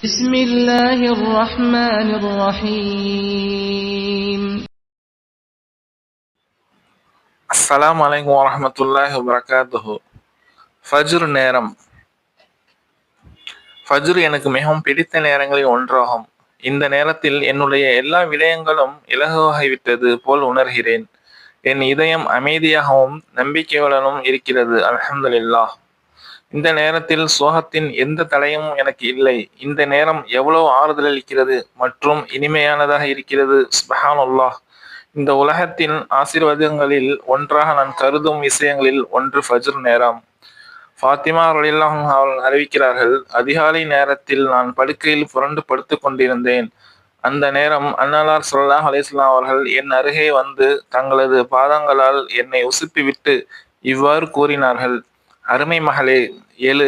بسم الله الرحمن الرحيم. அஸ்ஸலாமு அலைக்கும் வரஹ்மத்துல்லாஹி வபரகாத்துஹு. ஃபஜ்ர் நேரம். ஃபஜ்ர் எனக்கு மிகவும் பிடித்த நேரங்களில் ஒன்றாகும். இந்த நேரத்தில் என்னுடைய எல்லா விடயங்களும் இலகுவாகிவிட்டது போல் உணர்கிறேன். என் இதயம் அமைதியாகவும் நம்பிக்கையுடனும் இருக்கிறது. அல்ஹம்துலில்லாஹ். இந்த நேரத்தில் சோகத்தின் எந்த தடயமும் எனக்கு இல்லை. இந்த நேரம் எவ்வளவு ஆறுதல் அளிக்கிறது மற்றும் இனிமையானதாக இருக்கிறது. சுப்ஹானல்லாஹ். இந்த உலகத்தின் ஆசீர்வாதங்களில் ஒன்றாக நான் கருதும் விஷயங்களில் ஒன்று ஃபஜ்ர் நேரம். ஃபாத்திமா ரலியல்லாஹு அன்ஹா அவர்கள் அறிவிக்கிறார்கள், அதிகாலை நேரத்தில் நான் படுக்கையில் புரண்டு படுத்துக் கொண்டிருந்தேன். அந்த நேரம் அன்னலார் ஸல்லல்லாஹு அலைஹி வஸல்லம் அவர்கள் என் அருகே வந்து தங்களது பாதங்களால் என்னை உசுப்பிவிட்டு இவ்வாறு கூறினார்கள்: அருமை மகளே, எழு,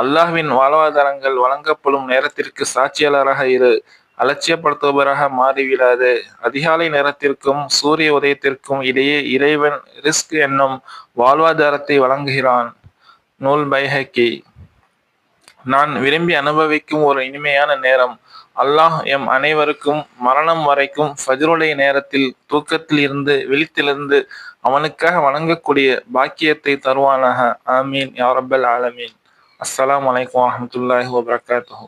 அல்லாஹ்வின் வாழ்வாதாரங்கள் வழங்கப்படும் நேரத்திற்கு சாட்சியாளராக இரு, அலட்சியப்படுத்துபவராக மாறிவிடாதே. அதிகாலை நேரத்திற்கும் சூரிய உதயத்திற்கும் இடையே இறைவன் ரிஸ்க் என்னும் வாழ்வாதாரத்தை வழங்குகிறான். நூல் பைஹக்கி. நான் விரும்பி அனுபவிக்கும் ஒரு இனிமையான நேரம். அல்லாஹ் எம் அனைவருக்கும் மரணம் வரைக்கும் ஃபஜ்ருடைய நேரத்தில் தூக்கத்தில் இருந்து விழித்திலிருந்து அவனுக்காக வணங்கக்கூடிய பாக்கியத்தை தருவானாக. ஆமீன் யா ரப்பல் ஆலமீன். அஸ்ஸலாமு அலைக்கும் வரஹ்மத்துல்லாஹி வபரகாத்துஹு.